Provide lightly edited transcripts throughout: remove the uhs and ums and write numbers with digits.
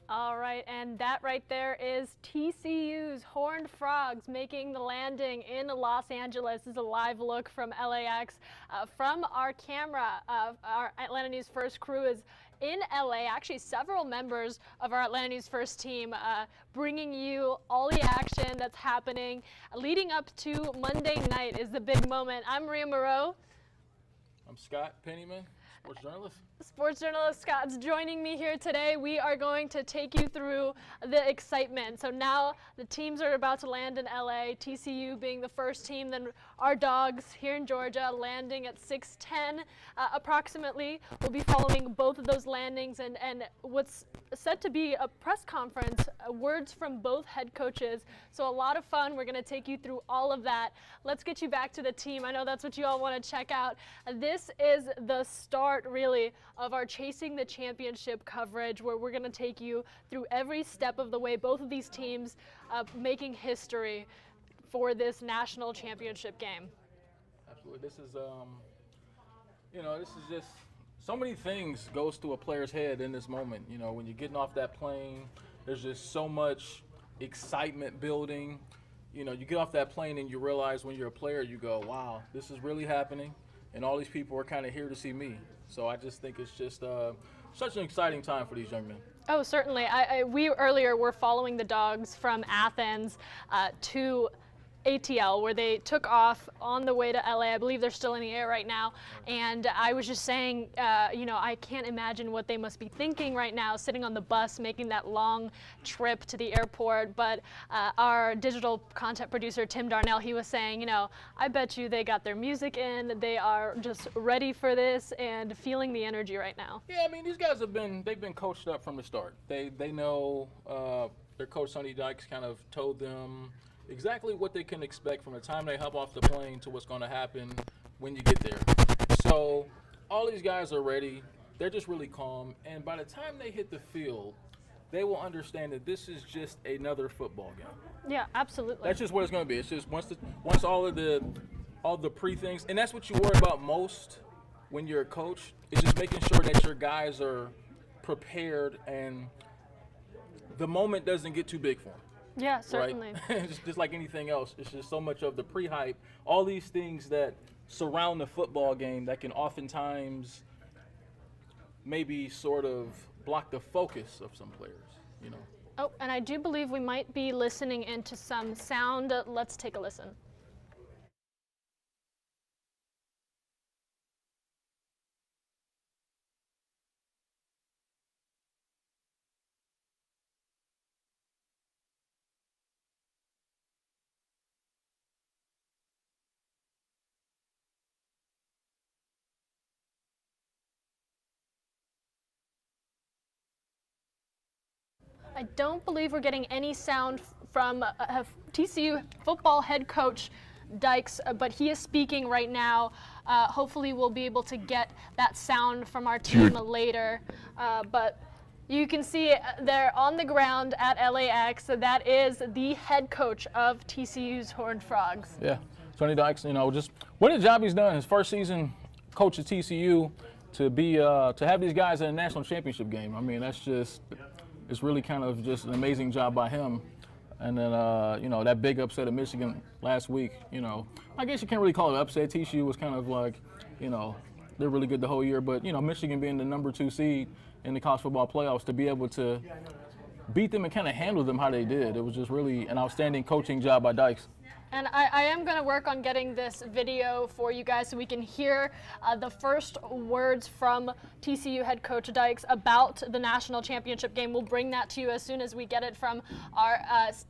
All right, and that right there is TCU's Horned Frogs making the landing in Los Angeles. This is a live look from LAX. From our camera, our Atlanta News First crew is in LA. Actually, several members of our Atlanta News First team bringing you all the action that's happening. Leading up to Monday night is the big moment. I'm Maria Moreau. I'm Scott Pennyman, sports journalist. Sports journalist Scott's joining me here today. We are going to take you through the excitement. So now the teams are about to land in LA, TCU being the first team, then our Dawgs here in Georgia landing at 6:10 approximately. We'll be following both of those landings and what's set to be a press conference, words from both head coaches. So a lot of fun. We're going to take you through all of that. Let's get you back to the team. I know that's what you all want to check out. This is the start, really, of our Chasing the Championship coverage, where we're going to take you through every step of the way, both of these teams making history for this national championship game. Absolutely. This is, this is just so many things goes through a player's head in this moment. You know, when you're getting off that plane, there's just so much excitement building. You know, you get off that plane and you realize when you're a player, you go, wow, this is really happening. And all these people are kind of here to see me. So I just think it's just such an exciting time for these young men. Oh, certainly. We earlier were following the Dawgs from Athens to ATL, where they took off on the way to LA. I believe they're still in the air right now. And I was just saying, I can't imagine what they must be thinking right now, sitting on the bus, making that long trip to the airport. But our digital content producer, Tim Darnell, he was saying, I bet you they got their music in. They are just ready for this and feeling the energy right now. Yeah, I mean, these guys they've been coached up from the start. They know their coach, Sonny Dykes, kind of told them exactly what they can expect from the time they hop off the plane to what's going to happen when you get there. So all these guys are ready. They're just really calm. And by the time they hit the field, they will understand that this is just another football game. Yeah, absolutely. That's just what it's going to be. It's just once all the pre-things, and that's what you worry about most when you're a coach, is just making sure that your guys are prepared and the moment doesn't get too big for them. Yeah, certainly. Right? just like anything else, it's just so much of the pre-hype, all these things that surround the football game that can oftentimes maybe sort of block the focus of some players, Oh, and I do believe we might be listening into some sound. Let's take a listen. I don't believe we're getting any sound from TCU football head coach Dykes, but he is speaking right now. Hopefully we'll be able to get that sound from our team later. But you can see they're on the ground at LAX. So that is the head coach of TCU's Horned Frogs. Yeah, Sonny Dykes, just what a job he's done. His first season coach at TCU to have these guys in a national championship game. I mean, it's really kind of just an amazing job by him. And then, that big upset of Michigan last week, I guess you can't really call it upset. TCU was kind of like, they're really good the whole year. But, Michigan being the number 2 seed in the college football playoffs, to be able to beat them and kind of handle them how they did, it was just really an outstanding coaching job by Dykes. And I am going to work on getting this video for you guys so we can hear the first words from TCU head coach Dykes about the national championship game. We'll bring that to you as soon as we get it from our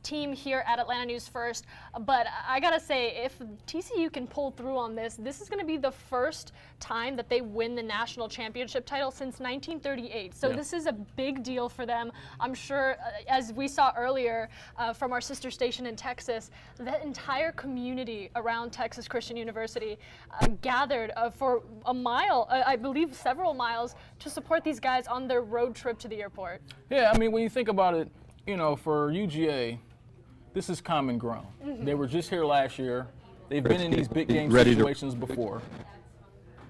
team here at Atlanta News First. But I got to say, if TCU can pull through on this, this is going to be the first time that they win the national championship title since 1938. So This is a big deal for them. I'm sure, as we saw earlier from our sister station in Texas, that entire community around Texas Christian University gathered for a mile, I believe several miles, to support these guys on their road trip to the airport. Yeah, I mean, when you think about it, for UGA, this is common ground. Mm-hmm. They were just here last year. They've been in these big game situations before.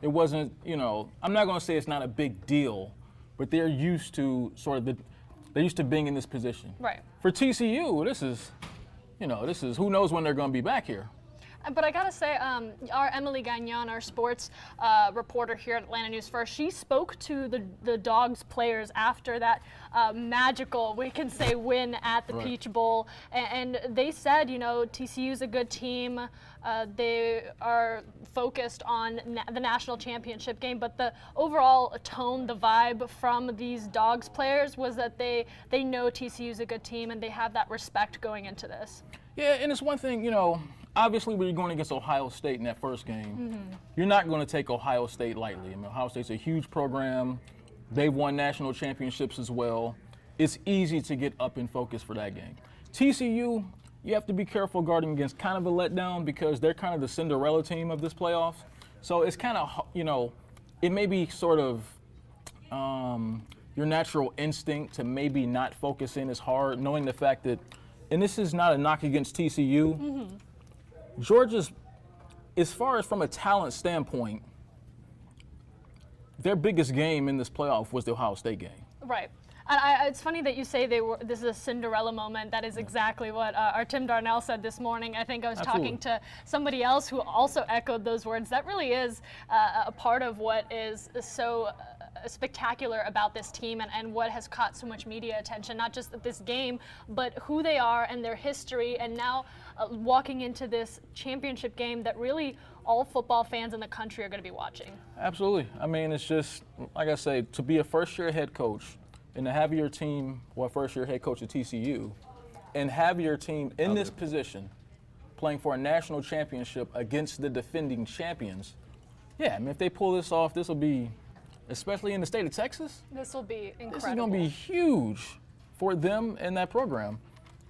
It wasn't, I'm not going to say it's not a big deal, but they're used to sort of they're used to being in this position. Right. For TCU, this is who knows when they're going to be back here. But I gotta say, our Emily Gagnon, our sports reporter here at Atlanta News First, she spoke to the Dawgs players after that magical, we can say, win at the Peach Bowl, and they said, TCU's a good team. They are focused on the national championship game, but the overall tone, the vibe from these Dawgs players was that they know TCU's a good team and they have that respect going into this. Yeah, and it's one thing, obviously, when you're going against Ohio State in that first game, you're not going to take Ohio State lightly. I mean, Ohio State's a huge program. They've won national championships as well. It's easy to get up in focus for that game. TCU, you have to be careful guarding against kind of a letdown because they're kind of the Cinderella team of this playoff. So it's kind of, it may be sort of your natural instinct to maybe not focus in as hard, knowing the fact that, and this is not a knock against TCU, Georgia's, as far as from a talent standpoint, their biggest game in this playoff was the Ohio State game. Right. It's funny that you say this is a Cinderella moment. That is exactly what our Tim Darnell said this morning. I think I was talking to somebody else who also echoed those words. That really is a part of what is so spectacular about this team and what has caught so much media attention, not just this game, but who they are and their history, and now walking into this championship game that really all football fans in the country are going to be watching. Absolutely. I mean, it's just, like I say, to be a first-year head coach and to have your team, first-year head coach at TCU, and have your team in this position playing for a national championship against the defending champions, yeah, I mean, if they pull this off, this will be, especially in the state of Texas, this will be incredible. This is going to be huge for them and that program.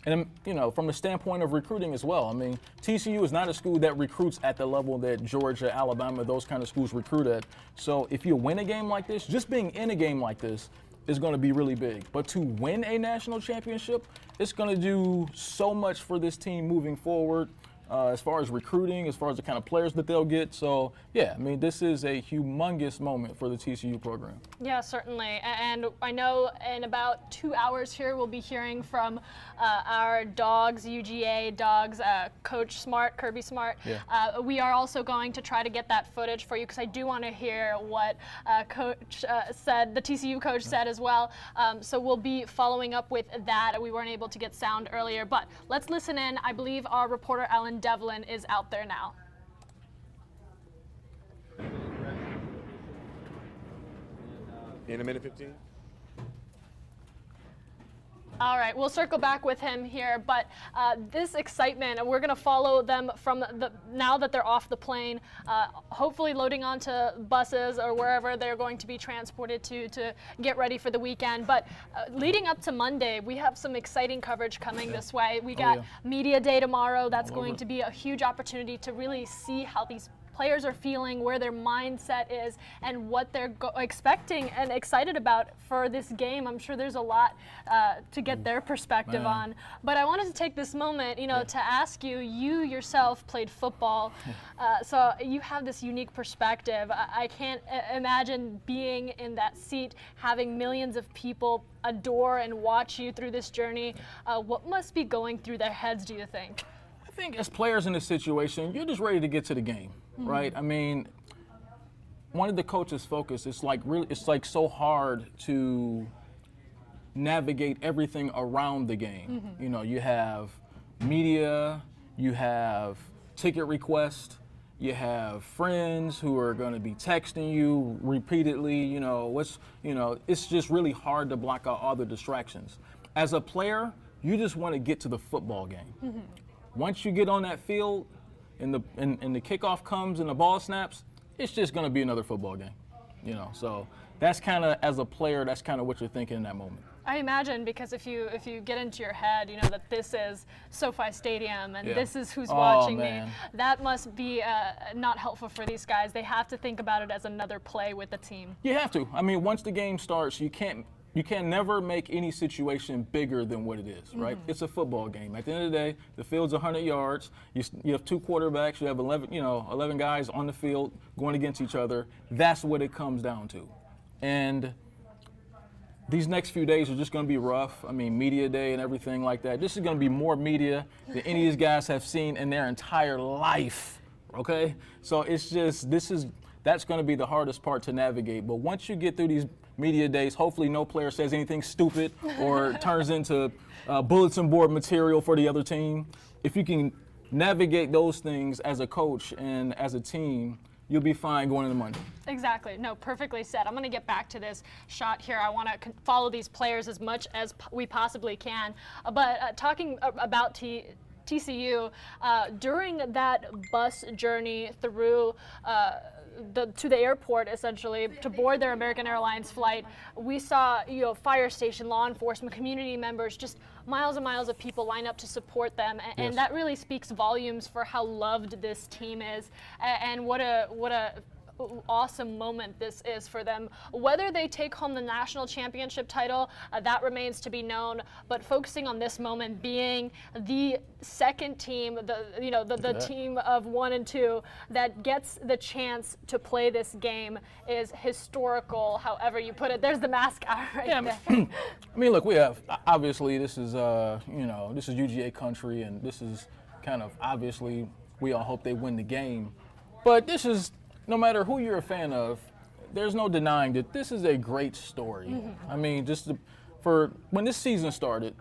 And, from the standpoint of recruiting as well. I mean, TCU is not a school that recruits at the level that Georgia, Alabama, those kind of schools recruit at. So if you win a game like this, just being in a game like this is going to be really big. But to win a national championship, it's going to do so much for this team moving forward. As far as recruiting, as far as the kind of players that they'll get. So, yeah, I mean, this is a humongous moment for the TCU program. Yeah, certainly. And I know in about 2 hours here, we'll be hearing from our Dawgs, UGA Dawgs, Coach Smart, Kirby Smart. Yeah. We are also going to try to get that footage for you because I do want to hear what Coach said, the TCU coach said as well. So we'll be following up with that. We weren't able to get sound earlier, but let's listen in. I believe our reporter, Alan Devlin, is out there now. In a minute 15. All right, we'll circle back with him here, but this excitement, we're going to follow them from now that they're off the plane, hopefully loading onto buses or wherever they're going to be transported to get ready for the weekend. But leading up to Monday, we have some exciting coverage coming this way. We got Media Day tomorrow. That's going to be a huge opportunity to really see how these players are feeling, where their mindset is, and what they're expecting and excited about for this game. I'm sure there's a lot to get their perspective on. But I wanted to take this moment, to ask you, you yourself played football, so you have this unique perspective. I can't imagine being in that seat, having millions of people adore and watch you through this journey. What must be going through their heads, do you think? I think as players in this situation, you're just ready to get to the game. Right? I mean, one of the coaches' focus is it's like so hard to navigate everything around the game. You have media, you have ticket requests, you have friends who are going to be texting you repeatedly. It's just really hard to block out all the distractions. As a player, you just want to get to the football game. Once you get on that field, and the kickoff comes and the ball snaps, it's just going to be another football game, So that's kind of, as a player, that's kind of what you're thinking in that moment. I imagine, because if you get into your head, that this is SoFi Stadium and this is who's watching me, that must be not helpful for these guys. They have to think about it as another play with the team. You have to. I mean, once the game starts, you can never make any situation bigger than what it is, right? It's a football game. At the end of the day, the field's 100 yards. You have two quarterbacks. You have 11 guys on the field going against each other. That's what it comes down to. And these next few days are just going to be rough. I mean, media day and everything like that. This is going to be more media than any of these guys have seen in their entire life, okay? So it's just, that's going to be the hardest part to navigate. But once you get through these media days, hopefully no player says anything stupid or turns into bulletin board material for the other team. If you can navigate those things as a coach and as a team, you'll be fine going into Monday. Exactly. No, perfectly said. I'm going to get back to this shot here. I want to follow these players as much as we possibly can. But talking about TCU, during that bus journey through to the airport, essentially, to board their American Airlines flight, we saw, fire station, law enforcement, community members, just miles and miles of people line up to support them, and Yes. that really speaks volumes for how loved this team is, and what a awesome moment this is for them. Whether they take home the national championship title, that remains to be known. But focusing on this moment being the second team, the team of 1 and 2 that gets the chance to play this game is historical. However you put it, there's the mascot right there. I mean, look, we have obviously this is this is UGA country, and this is kind of obviously we all hope they win the game, but this is. No matter who you're a fan of, there's no denying that this is a great story. Mm-hmm. I mean, for when this season started,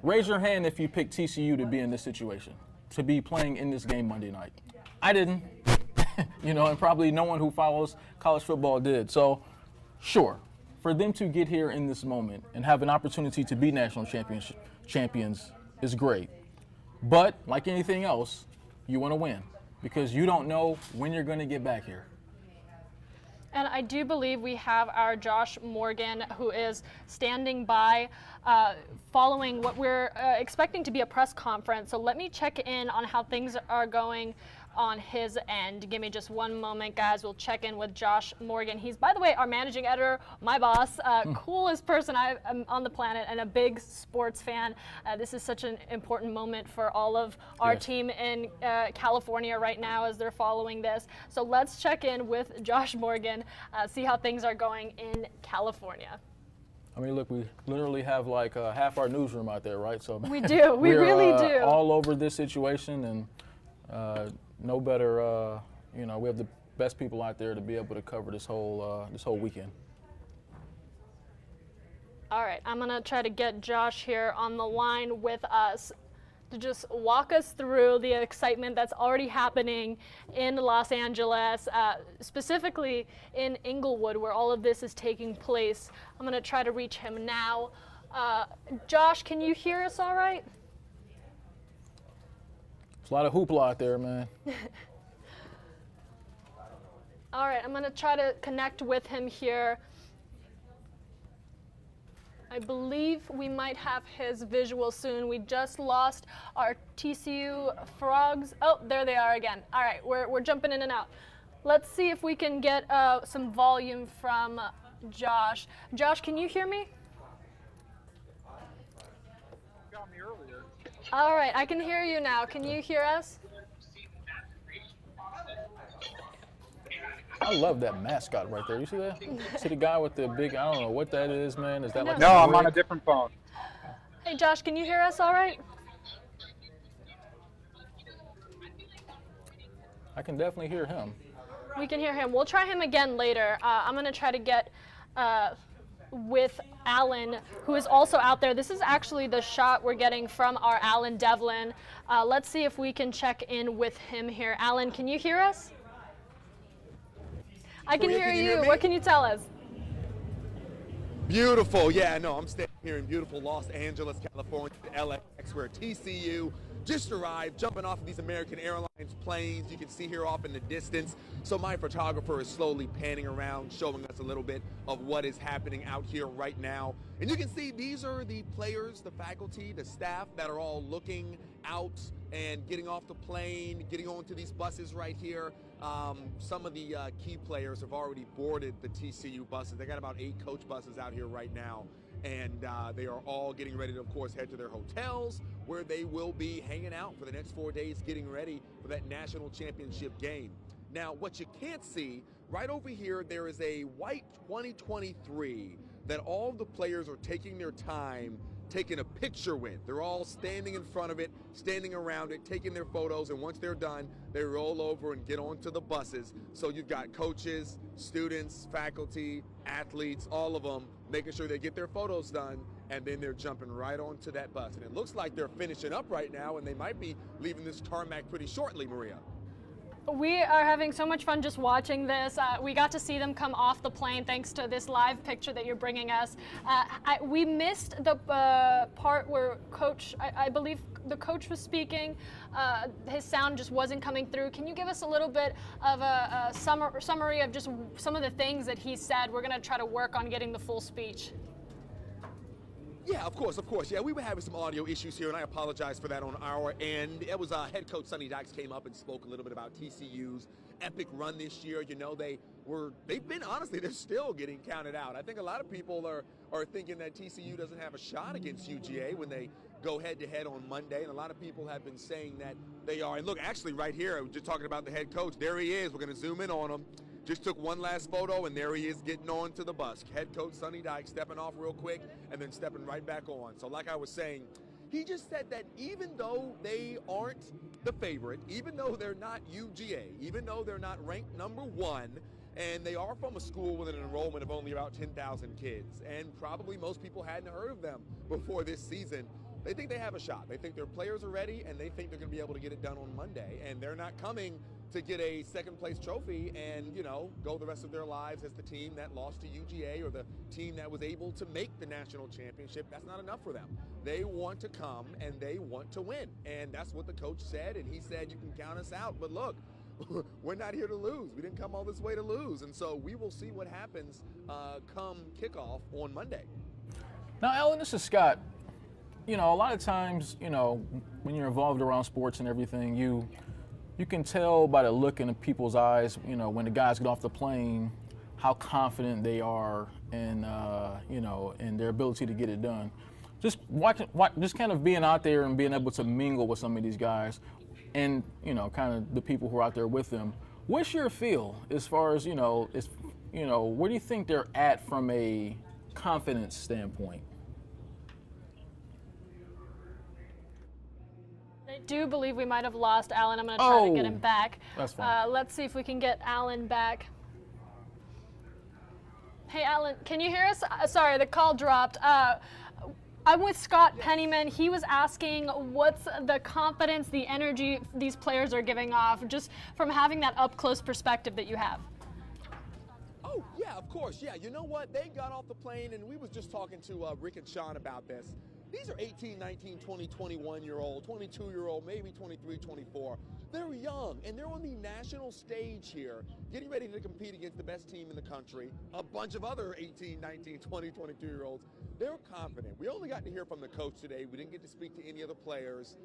raise your hand if you picked TCU to be in this situation, to be playing in this game Monday night. I didn't, and probably no one who follows college football did. So, sure, for them to get here in this moment and have an opportunity to be national champions is great. But like anything else, you want to win because you don't know when you're going to get back here. And I do believe we have our Josh Morgan, who is standing by following what we're expecting to be a press conference. So let me check in on how things are going on his end. Give me just one moment, guys. We'll check in with Josh Morgan. He's, by the way, our managing editor, my boss, coolest person I'm on the planet, and a big sports fan. This is such an important moment for all of our team in California right now as they're following this. So let's check in with Josh Morgan, see how things are going in California. I mean, look, we literally have like half our newsroom out there, right? So we do. We really do. All over this situation, and no better, we have the best people out there to be able to cover this whole weekend. All right, I'm gonna try to get Josh here on the line with us to just walk us through the excitement that's already happening in Los Angeles, specifically in Inglewood, where all of this is taking place. I'm gonna try to reach him now. Josh, can you hear us all right? There's a lot of hoopla out there, man. All right, I'm going to try to connect with him here. I believe we might have his visual soon. We just lost our TCU frogs. Oh, there they are again. All right, we're jumping in and out. Let's see if we can get some volume from Josh. Josh, can you hear me? Got me earlier. All right, I can hear you now. Can you hear us? I love that mascot right there. You see that? See the guy with the big, I don't know what that is, man. Is that like No, a I'm on a brick? different phone. Hey, Josh, can you hear us all right? I can definitely hear him. We can hear him. We'll try him again later. I'm going to try to get with Alan, who is also out there. This is actually the shot we're getting from our Alan Devlin. Let's see if we can check in with him here. Alan, can you hear us? I can hear you. What can you tell us? Beautiful. Yeah, no, I'm standing here in beautiful Los Angeles, California, LAX, where TCU just arrived, jumping off of these American Airlines planes. You can see here off in the distance. So my photographer is slowly panning around, showing us a little bit of what is happening out here right now. And you can see these are the players, the faculty, the staff that are all looking out and getting off the plane, getting onto these buses right here. Some of the key players have already boarded the TCU buses. They got about 8 coach buses out here right now. And they are all getting ready to, of course, head to their hotels where they will be hanging out for the next 4 days, getting ready for that national championship game. Now, what you can't see, right over here, there is a white 2023 that all the players are taking their time taking a picture with. They're all standing in front of it, standing around it, taking their photos, and once they're done, they roll over and get onto the buses. So you've got coaches, students, faculty, athletes, all of them, making sure they get their photos done, and then they're jumping right onto that bus. And it looks like they're finishing up right now, and they might be leaving this tarmac pretty shortly, Maria. We are having so much fun just watching this. We got to see them come off the plane thanks to this live picture that you're bringing us. We missed the part where I believe the coach was speaking. His sound just wasn't coming through. Can you give us a little bit of a summary of just some of the things that he said? We're going to try to work on getting the full speech. Yeah, of course. Yeah, we were having some audio issues here, and I apologize for that on our end. It was head coach Sonny Dawgs came up and spoke a little bit about TCU's epic run this year. You know, they've been, honestly, they're still getting counted out. I think a lot of people are thinking that TCU doesn't have a shot against UGA when they go head-to-head on Monday, and a lot of people have been saying that they are. And look, actually right here, I'm just talking about the head coach. There he is. We're going to zoom in on him. Just took one last photo, and there he is getting on to the bus. Head coach Sonny Dawgs stepping off real quick and then stepping right back on. So like I was saying, he just said that even though they aren't the favorite, even though they're not UGA, even though they're not ranked #1, and they are from a school with an enrollment of only about 10,000 kids, and probably most people hadn't heard of them before this season, they think they have a shot. They think their players are ready, and they think they're going to be able to get it done on Monday. And they're not coming to get a second-place trophy and, go the rest of their lives as the team that lost to UGA or the team that was able to make the national championship. That's not enough for them. They want to come, and they want to win. And that's what the coach said, and he said, you can count us out. But look, we're not here to lose. We didn't come all this way to lose. And so we will see what happens come kickoff on Monday. Now, Ellen, this is Scott. A lot of times, when you're involved around sports and everything, you can tell by the look in people's eyes, when the guys get off the plane, how confident they are in, in their ability to get it done. Just just kind of being out there and being able to mingle with some of these guys and, kind of the people who are out there with them. What's your feel as far as, where do you think they're at from a confidence standpoint? I do believe we might have lost Alan. I'm going to try to get him back. That's fine. Let's see if we can get Alan back. Hey, Alan, can you hear us? Sorry, the call dropped. I'm with Scott Pennyman. He was asking what's the confidence, the energy these players are giving off, just from having that up-close perspective that you have. Oh, yeah, of course. Yeah, you know what? They got off the plane, and we was just talking to Rick and Sean about this. These are 18, 19, 20, 21-year-old, 22-year-old, maybe 23, 24. They're young, and they're on the national stage here, getting ready to compete against the best team in the country, a bunch of other 18, 19, 20, 22-year-olds. They're confident. We only got to hear from the coach today. We didn't get to speak to any other players,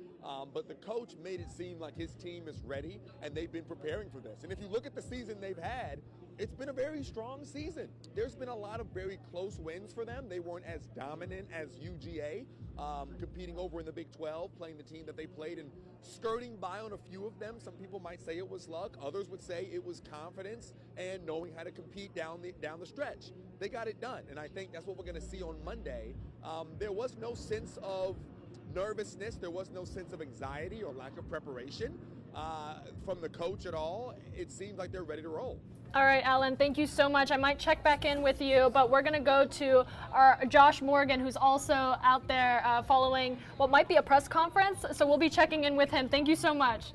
but the coach made it seem like his team is ready, and they've been preparing for this. And if you look at the season they've had, it's been a very strong season. There's been a lot of very close wins for them. They weren't as dominant as UGA, competing over in the Big 12, playing the team that they played and skirting by on a few of them. Some people might say it was luck. Others would say it was confidence and knowing how to compete down the stretch. They got it done, and I think that's what we're going to see on Monday. There was no sense of nervousness. There was no sense of anxiety or lack of preparation from the coach at all. It seems like they're ready to roll. All right, Alan, thank you so much. I might check back in with you, but we're going to go to our Josh Morgan, who's also out there following what might be a press conference. So we'll be checking in with him. Thank you so much.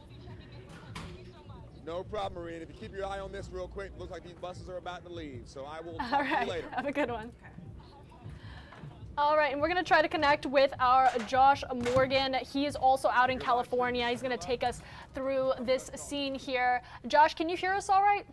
No problem, Maria. If you keep your eye on this real quick, it looks like these buses are about to leave. So I will talk to you later. Have a good one. All right, and we're going to try to connect with our Josh Morgan. He is also out in California. He's going to take us through this scene here. Josh, can you hear us all right?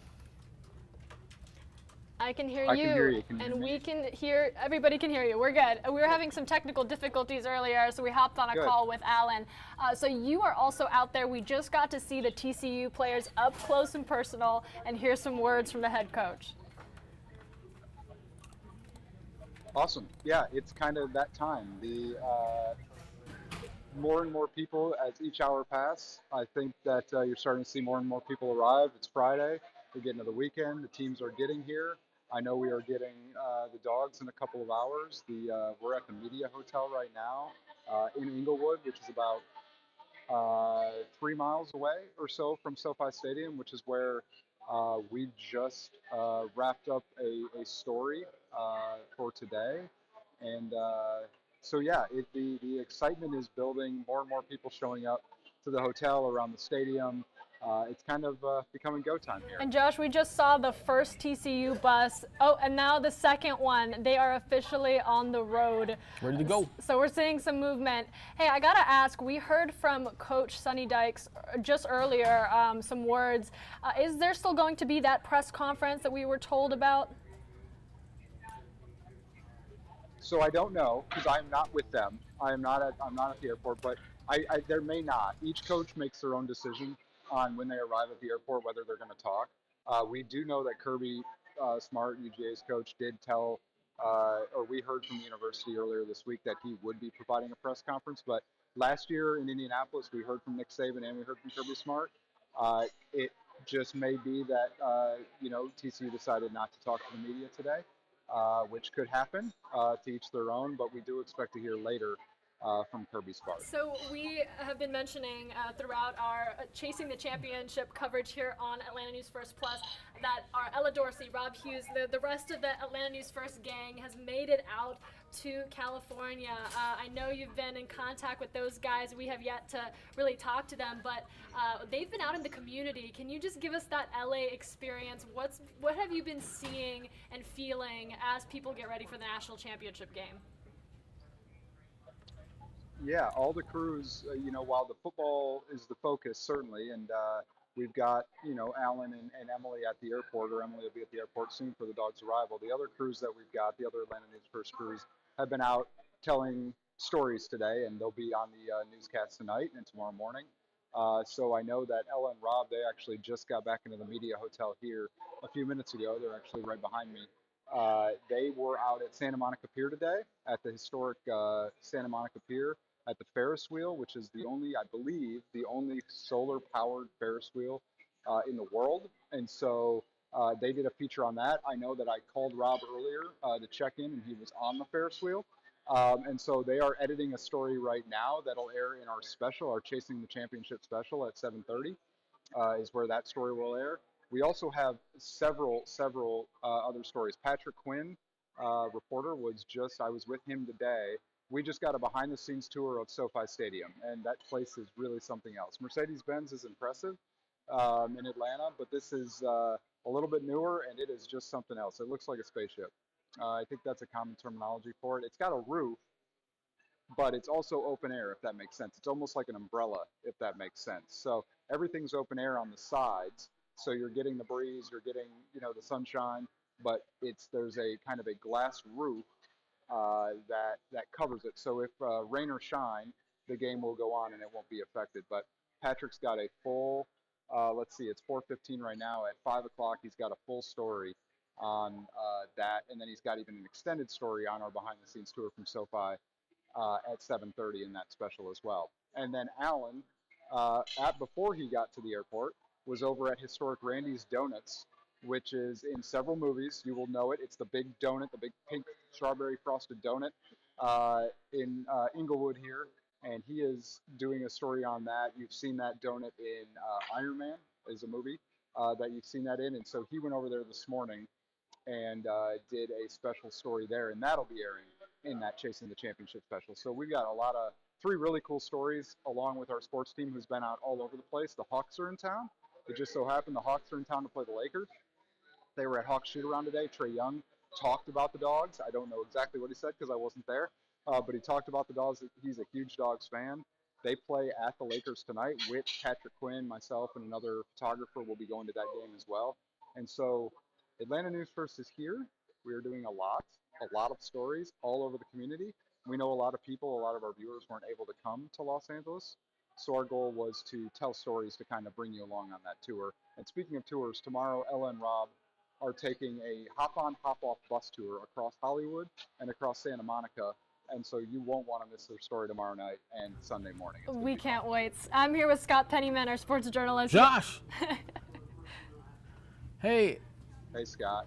I can hear you. Can hear you. And we can hear, everybody can hear you. We're good. We were having some technical difficulties earlier, so we hopped on a call with Alan. So you are also out there. We just got to see the TCU players up close and personal and hear some words from the head coach. Awesome. Yeah, it's kind of that time. The more and more people as each hour pass. I think that you're starting to see more and more people arrive. It's Friday. We're getting to the weekend. The teams are getting here. I know we are getting the Dawgs in a couple of hours. We're at the Media Hotel right now in Inglewood, which is about 3 miles away or so from SoFi Stadium, which is where we just wrapped up a story for today. And so, yeah, the excitement is building, more and more people showing up to the hotel around the stadium. It's kind of becoming go time here. And Josh, we just saw the first TCU bus. Oh, and now the second one. They are officially on the road. Ready to go. So we're seeing some movement. Hey, I gotta ask, we heard from Coach Sonny Dykes just earlier some words. Is there still going to be that press conference that we were told about? So I don't know, because I'm not with them. I'm not at the airport, but there may not. Each coach makes their own decision on when they arrive at the airport, whether they're going to talk. We do know that Kirby Smart, UGA's coach, did tell, or we heard from the university earlier this week that he would be providing a press conference. But last year in Indianapolis, we heard from Nick Saban and we heard from Kirby Smart. It just may be that, TCU decided not to talk to the media today. Which could happen, to each their own, but we do expect to hear later from Kirby Smart. So we have been mentioning throughout our Chasing the Championship coverage here on Atlanta News First Plus that our Ella Dorsey, Rob Hughes, the rest of the Atlanta News First gang has made it out to California. I know you've been in contact with those guys. We have yet to really talk to them, but they've been out in the community. Can you just give us that LA experience? What have you been seeing and feeling as people get ready for the national championship game? Yeah, all the crews, while the football is the focus, certainly, and we've got, Alan and Emily at the airport, or Emily will be at the airport soon for the Dawgs' arrival. The other crews that we've got, the other Atlanta News First crews, have been out telling stories today, and they'll be on the newscast tonight and tomorrow morning. So I know that Ella and Rob, they actually just got back into the Media Hotel here a few minutes ago. They're actually right behind me. They were out at Santa Monica Pier today, at the historic Santa Monica Pier, at the Ferris wheel, which is I believe, the only solar-powered Ferris wheel in the world. And so they did a feature on that. I know that I called Rob earlier to check in, and he was on the Ferris wheel. And so they are editing a story right now that'll air in our special, our Chasing the Championship special at 7:30 is where that story will air. We also have several other stories. Patrick Quinn, reporter, I was with him today. We just got a behind-the-scenes tour of SoFi Stadium, and that place is really something else. Mercedes-Benz is impressive in Atlanta, but this is a little bit newer, and it is just something else. It looks like a spaceship. I think that's a common terminology for it. It's got a roof, but it's also open air, if that makes sense. It's almost like an umbrella, if that makes sense. So everything's open air on the sides, so you're getting the breeze, you're getting the sunshine, but there's a kind of a glass roof that covers it. So if rain or shine, the game will go on and it won't be affected. But Patrick's got a full, it's 4:15 right now. At 5 o'clock, he's got a full story on that, and then he's got even an extended story on our behind-the-scenes tour from SoFi at 7:30 in that special as well. And then Alan, before he got to the airport, was over at Historic Randy's Donuts, which is in several movies. You will know it. It's the big donut, the big pink strawberry frosted donut in Inglewood here. And he is doing a story on that. You've seen that donut in Iron Man, is a movie that you've seen that in. And so he went over there this morning and did a special story there. And that'll be airing in that Chasing the Championship special. So we've got three really cool stories along with our sports team who's been out all over the place. The Hawks are in town. It just so happened the Hawks are in town to play the Lakers. They were at Hawks shoot-around today. Trae Young talked about the Dawgs. I don't know exactly what he said because I wasn't there, but he talked about the Dawgs. He's a huge Dawgs fan. They play at the Lakers tonight with Patrick Quinn, myself, and another photographer will be going to that game as well. And so Atlanta News First is here. We are doing a lot of stories all over the community. We know a lot of people, a lot of our viewers weren't able to come to Los Angeles. So our goal was to tell stories to kind of bring you along on that tour. And speaking of tours, tomorrow Ella and Rob are taking a hop-on, hop-off bus tour across Hollywood and across Santa Monica. And so you won't want to miss their story tomorrow night and Sunday morning. We can't wait. I'm here with Scott Pennyman, our sports journalist. Josh! Hey. Hey, Scott.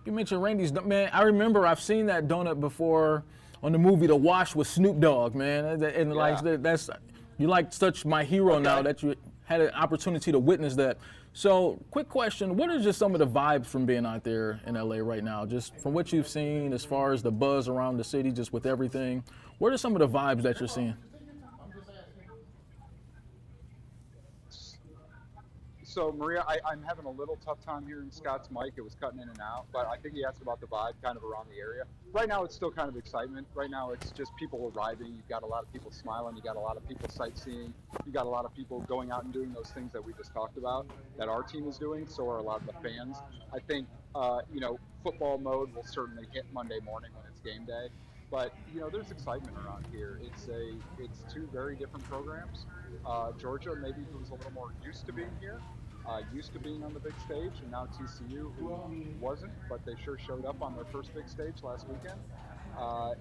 You mentioned Randy's, man, I remember I've seen that donut before on the movie The Wash with Snoop Dogg, man. And like that's, you like such my hero now that you had an opportunity to witness that. So, quick question, what are just some of the vibes from being out there in LA right now? Just from what you've seen as far as the buzz around the city, just with everything, what are some of the vibes that you're seeing? So, Maria, I'm having a little tough time hearing Scott's mic. It was cutting in and out, but I think he asked about the vibe kind of around the area. Right now, it's still kind of excitement. Right now, it's just people arriving. You've got a lot of people smiling. You got a lot of people sightseeing. You got a lot of people going out and doing those things that we just talked about that our team is doing. So are a lot of the fans. I think, football mode will certainly hit Monday morning when it's game day. But, there's excitement around here. It's two very different programs. Georgia maybe was a little more used to being here. Used to being on the big stage, and now TCU, who wasn't, but they sure showed up on their first big stage last weekend.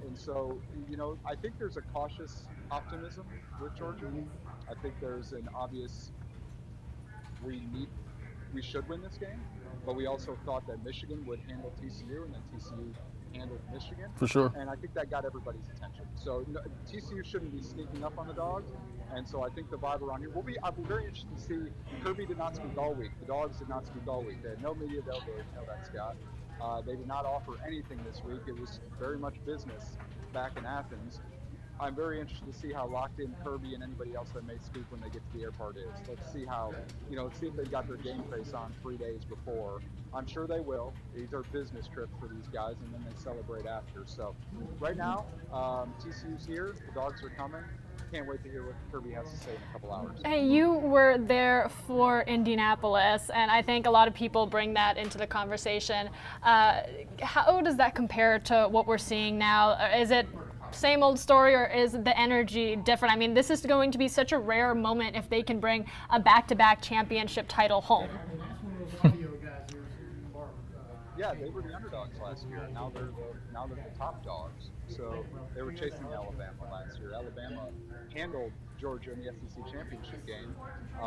And so, I think there's a cautious optimism with Georgia. I think there's an obvious we should win this game, but we also thought that Michigan would handle TCU, and then TCU handled Michigan. For sure. And I think that got everybody's attention. So TCU shouldn't be sneaking up on the Dogs. And so I think the vibe around here will be, I'll be very interested to see. Kirby did not speak all week. The Dogs did not speak all week. They had no media availability. You know that, Scott. They did not offer anything this week. It was very much business back in Athens. I'm very interested to see how locked in Kirby and anybody else that may speak when they get to the airport is. Let's see how, let's see if they've got their game face on 3 days before. I'm sure they will. These are business trips for these guys, and then they celebrate after. So right now, TCU's here. The Dogs are coming. Can't wait to hear what Kirby has to say in a couple hours. Hey, you were there for Indianapolis, and I think a lot of people bring that into the conversation. How does that compare to what we're seeing now? Is it same old story, or is the energy different? I mean, this is going to be such a rare moment if they can bring a back-to-back championship title home. Yeah, they were the underdogs last year. Now they're the top dogs. So they were chasing Alabama last year. Alabama handled Georgia in the SEC championship game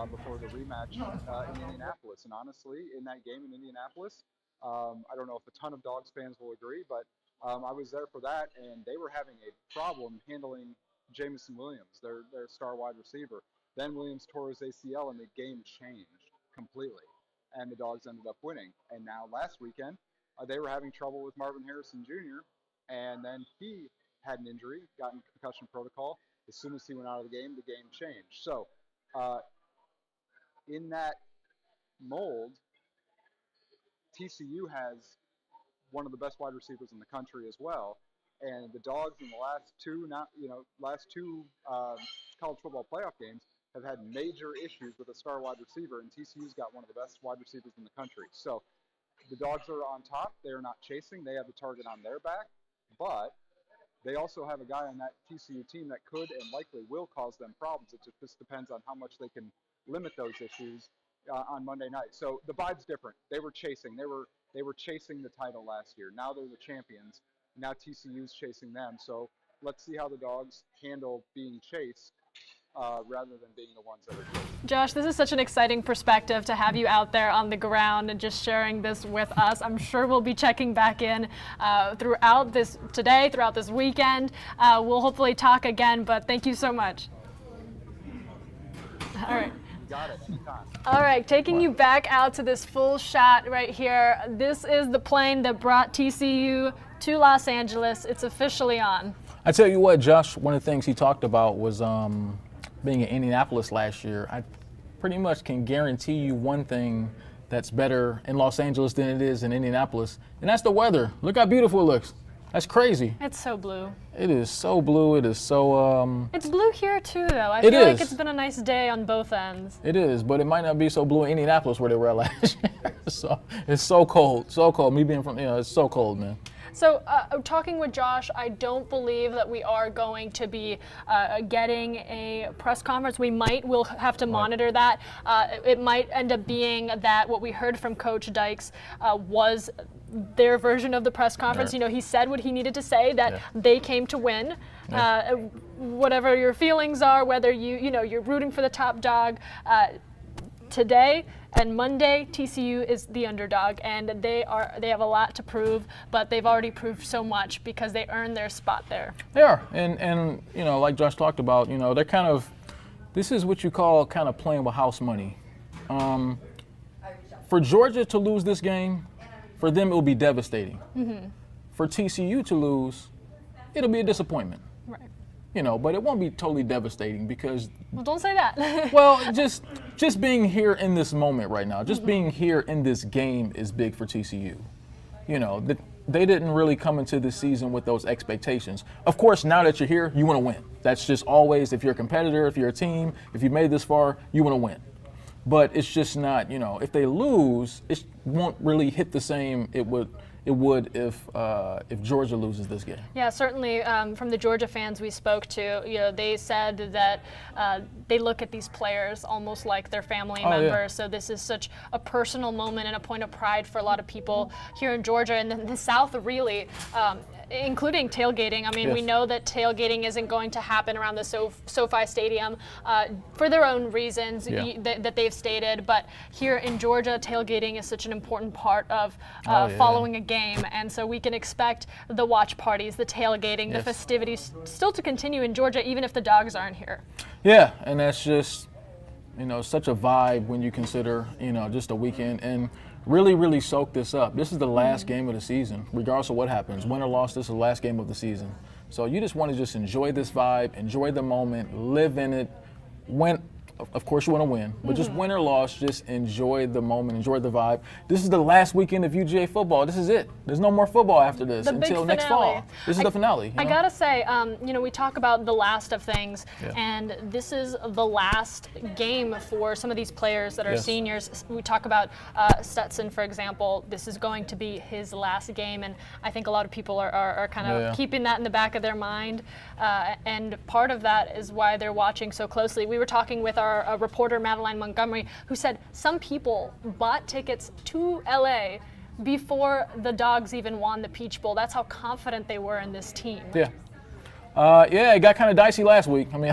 before the rematch in Indianapolis. And honestly, in that game in Indianapolis, I don't know if a ton of Dogs fans will agree, but I was there for that, and they were having a problem handling Jamison Williams, their star wide receiver. Then Williams tore his ACL, and the game changed completely. And the Dogs ended up winning. And now last weekend, they were having trouble with Marvin Harrison Jr., and then he had an injury, got in concussion protocol. As soon as he went out of the game changed. So in that mold, TCU has one of the best wide receivers in the country as well. And the Dogs in the last two college football playoff games have had major issues with a star wide receiver, and TCU's got one of the best wide receivers in the country. So the Dogs are on top. They are not chasing. They have the target on their back, but they also have a guy on that TCU team that could and likely will cause them problems. It just depends on how much they can limit those issues on Monday night. So the vibe's different. They were chasing. They were chasing the title last year. Now they're the champions. Now TCU's chasing them. So let's see how the Dogs handle being chased rather than being the ones that are chased. Josh, this is such an exciting perspective to have you out there on the ground and just sharing this with us. I'm sure we'll be checking back in throughout this weekend. We'll hopefully talk again, but thank you so much. All right. Got it, anytime. All right, taking you back out to this full shot right here. This is the plane that brought TCU to Los Angeles. It's officially on. I tell you what, Josh, one of the things he talked about was being in Indianapolis last year. I pretty much can guarantee you one thing that's better in Los Angeles than it is in Indianapolis, and that's the weather. Look how beautiful it looks. That's crazy. It's so blue. It is so blue. It is so. It's blue here too, though. I feel like it's been a nice day on both ends. It is, but it might not be so blue in Indianapolis where they were last year. So it's so cold, so cold. Me being from, it's so cold, man. So talking with Josh, I don't believe that we are going to be getting a press conference. We'll have to monitor that. It might end up being that what we heard from Coach Dykes was their version of the press conference. Right. He said what he needed to say, that they came to win. Whatever your feelings are, whether you're rooting for the top dog, today And Monday, TCU is the underdog, and they have a lot to prove, but they've already proved so much because they earned their spot there. They are, and you know, like Josh talked about, you know, they're kind of, this is what you call kind of playing with house money. For Georgia to lose this game, for them it will be devastating. For TCU to lose, it'll be a disappointment. Right. You know, but it won't be totally devastating because, Well, don't say that. well, just being here in this moment right now, just being here in this game is big for TCU. You know, they didn't really come into this season with those expectations. Of course, now that you're here, you want to win. That's just always, if you're a competitor, if you're a team, if you made this far, you want to win. But it's just not, you know, if they lose, it won't really hit the same it would if Georgia loses this game. Yeah, certainly from the Georgia fans we spoke to, you know, they said that they look at these players almost like their family members. Yeah. So this is such a personal moment and a point of pride for a lot of people here in Georgia and the South, really. Including tailgating. I mean, Yes. we know that tailgating isn't going to happen around the SoFi Stadium for their own reasons Yeah. that they've stated. But here in Georgia, tailgating is such an important part of Oh, yeah. following a game. And so we can expect the watch parties, the tailgating, the Yes. festivities still to continue in Georgia, even if the Dogs aren't here. Yeah, and that's just, you know, such a vibe when you consider, you know, just a weekend. And really soak this up. This is the last game of the season, regardless of what happens. Win or loss, this is the last game of the season. So you just want to just enjoy this vibe, enjoy the moment, live in it. Of course you want to win, but just win or loss, just enjoy the moment, enjoy the vibe. This is the last weekend of UGA football. This is it. There's no more football after this The big until next finale. fall. This is the finale. I know? gotta say, you know, we talk about the last of things, Yeah. and this is the last game for some of these players that are Yes. seniors. We talk about Stetson, for example. This is going to be his last game, and I think a lot of people are kind of Yeah. keeping that in the back of their mind, and part of that is why they're watching so closely. We were talking with our reporter, Madeline Montgomery, who said some people bought tickets to LA before the Dogs even won the Peach Bowl. That's how confident they were in this team. Yeah. Yeah, it got kind of dicey last week. I mean,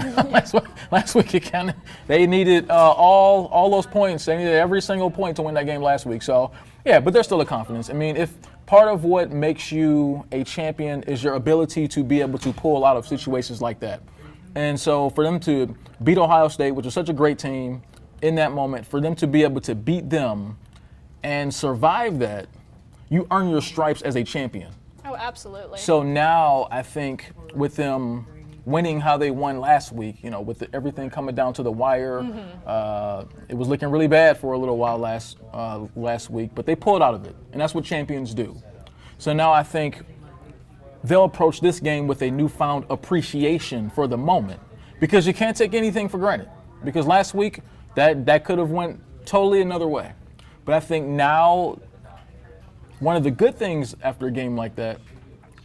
last week it kind of, they needed all those points. They needed every single point to win that game last week. So, yeah, but there's still a confidence. I mean, if part of what makes you a champion is your ability to be able to pull out of situations like that. And so for them to beat Ohio State, which was such a great team in that moment, for them to be able to beat them and survive that, you earn your stripes as a champion. Oh, absolutely. So now I think with them winning how they won last week, you know, with everything coming down to the wire, it was looking really bad for a little while last week, but they pulled out of it, and that's what champions do. So now I think they'll approach this game with a newfound appreciation for the moment, because you can't take anything for granted. Because last week that could have went totally another way, but I think now one of the good things after a game like that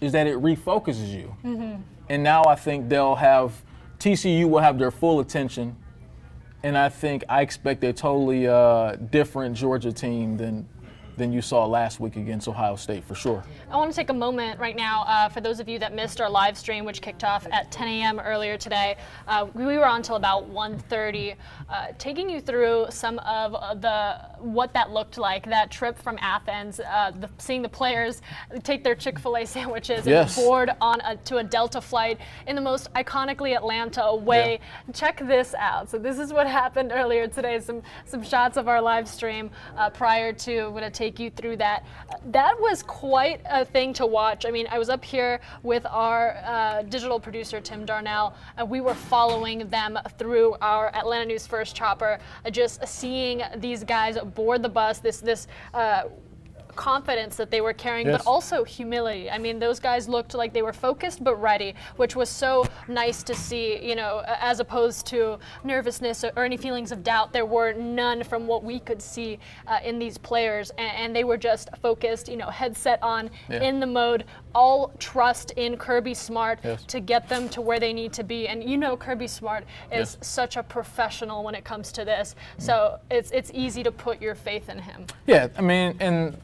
is that it refocuses you. And now I think TCU will have their full attention, and I expect a totally different Georgia team than you saw last week against Ohio State, for sure. I want to take a moment right now for those of you that missed our live stream, which kicked off at 10 a.m. earlier today. We were on until about 1:30, taking you through some of what that looked like, that trip from Athens, seeing the players take their Chick-fil-A sandwiches Yes. and board to a Delta flight in the most iconically Atlanta way. Yeah. Check this out. So this is what happened earlier today. Some shots of our live stream prior to. I'm going to take you through that. That was quite a thing to watch. I mean, I was up here with our digital producer, Tim Darnell, and we were following them through our Atlanta News First chopper, just seeing these guys board the bus, this confidence that they were carrying, Yes. but also humility. I mean, those guys looked like they were focused but ready, which was so nice to see, you know, as opposed to nervousness or any feelings of doubt. There were none from what we could see in these players, and they were just focused, you know, headset on, Yeah. in the mode, all trust in Kirby Smart Yes. to get them to where they need to be. And you know, Kirby Smart is Yes. such a professional when it comes to this, so it's easy to put your faith in him. Yeah, I mean, and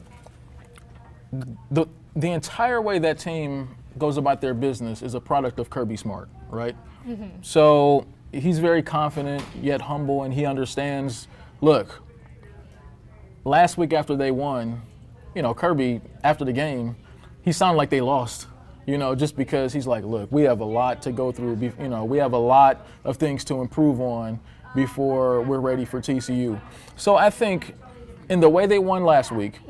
the entire way that team goes about their business is a product of Kirby Smart, right? So he's very confident yet humble, and he understands, look, last week after they won, Kirby, after the game, he sounded like they lost, just because he's like, look, we have a lot to go through. We have a lot of things to improve on before we're ready for TCU. So I think in the way they won last week,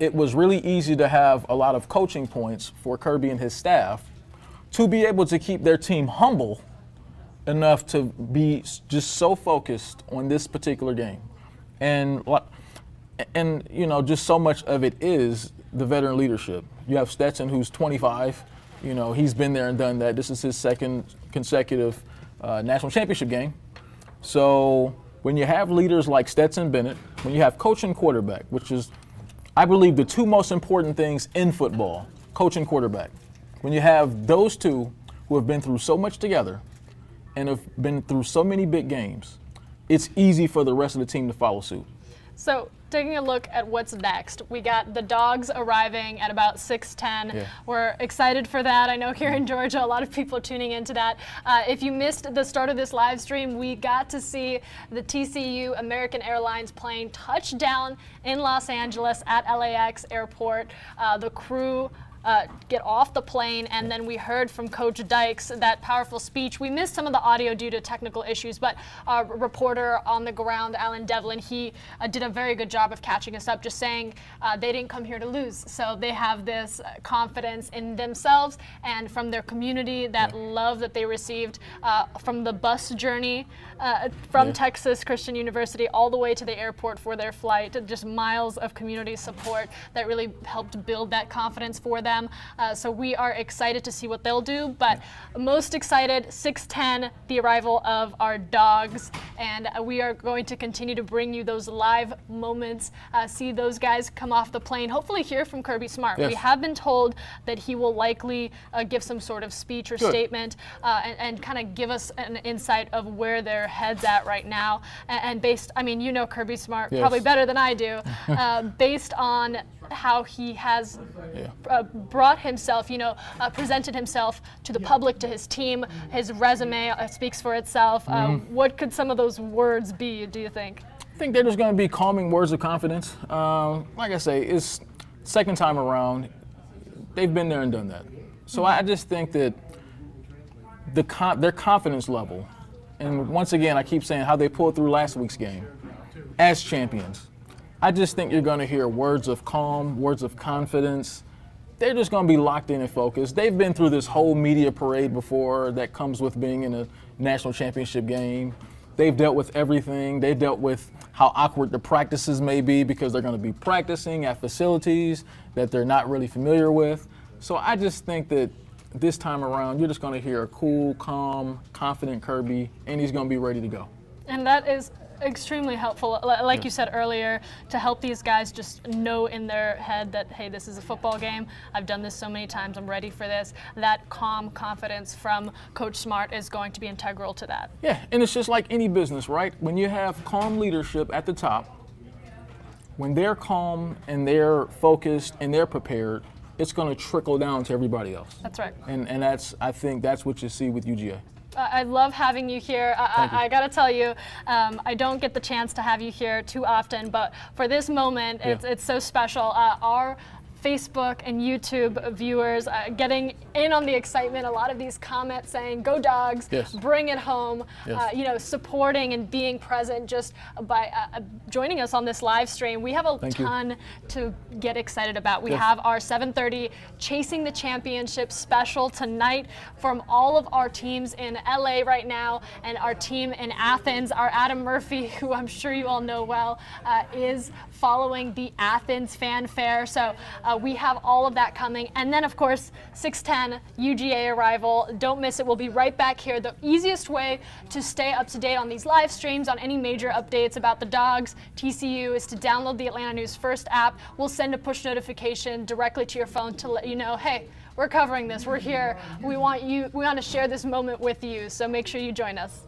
it was really easy to have a lot of coaching points for Kirby and his staff to be able to keep their team humble enough to be just so focused on this particular game. And just so much of it is the veteran leadership. You have Stetson, who's 25. He's been there and done that. This is his second consecutive national championship game. So when you have leaders like Stetson Bennett, when you have coach and quarterback, which is, I believe, the two most important things in football, coach and quarterback. When you have those two who have been through so much together and have been through so many big games, it's easy for the rest of the team to follow suit. So taking a look at what's next, we got the Dawgs arriving at about 6:10. Yeah. We're excited for that. I know here in Georgia, a lot of people are tuning into that. If you missed the start of this live stream, we got to see the TCU American Airlines plane touch down in Los Angeles at LAX airport. The crew get off the plane, and then we heard from Coach Dykes that powerful speech. We missed some of the audio due to technical issues, but our reporter on the ground, Alan Devlin, he did a very good job of catching us up, just saying they didn't come here to lose. So they have this confidence in themselves and from their community, that love that they received from the bus journey from Texas Christian University all the way to the airport for their flight. Just miles of community support that really helped build that confidence for them. So we are excited to see what they'll do, but most excited, 6:10, the arrival of our Dawgs, and we are going to continue to bring you those live moments, see those guys come off the plane, hopefully hear from Kirby Smart. Yes. We have been told that he will likely give some sort of speech or statement and kind of give us an insight of where their head's at right now. And based, Kirby Smart probably better than I do, based on how he has brought himself, presented himself to the public, to his team. His resume speaks for itself. What could some of those words be, do you think? I think they're just going to be calming words of confidence. Like I say, it's second time around. They've been there and done that. So I just think that their confidence level, and once again, I keep saying how they pulled through last week's game as champions. I just think you're going to hear words of calm, words of confidence. They're just going to be locked in and focused. They've been through this whole media parade before that comes with being in a national championship game. They've dealt with everything. They've dealt with how awkward the practices may be because they're going to be practicing at facilities that they're not really familiar with. So I just think that this time around, you're just going to hear a cool, calm, confident Kirby, and he's going to be ready to go. And that is extremely helpful, like you said earlier, to help these guys just know in their head that, hey, this is a football game. I've done this so many times. I'm ready for this. That calm confidence from Coach Smart is going to be integral to that. Yeah, and it's just like any business, right? When you have calm leadership at the top, when they're calm and they're focused and they're prepared, it's going to trickle down to everybody else. That's right. And I think that's what you see with UGA. I love having you here. I got to tell you, I don't get the chance to have you here too often, but for this moment, it's so special. Our Facebook and YouTube viewers getting in on the excitement. A lot of these comments saying, "Go Dawgs, bring it home." Supporting and being present just by joining us on this live stream. We have a ton to get excited about. We have our 7:30 Chasing the Championship special tonight from all of our teams in LA right now and our team in Athens. Our Adam Murphy, who I'm sure you all know well, is following the Athens fanfare. So we have all of that coming. And then, of course, 6:10 UGA arrival. Don't miss it. We'll be right back here. The easiest way to stay up to date on these live streams, on any major updates about the Dawgs, TCU, is to download the Atlanta News First app. We'll send a push notification directly to your phone to let you know, hey, we're covering this. We're here. We want to share this moment with you. So make sure you join us.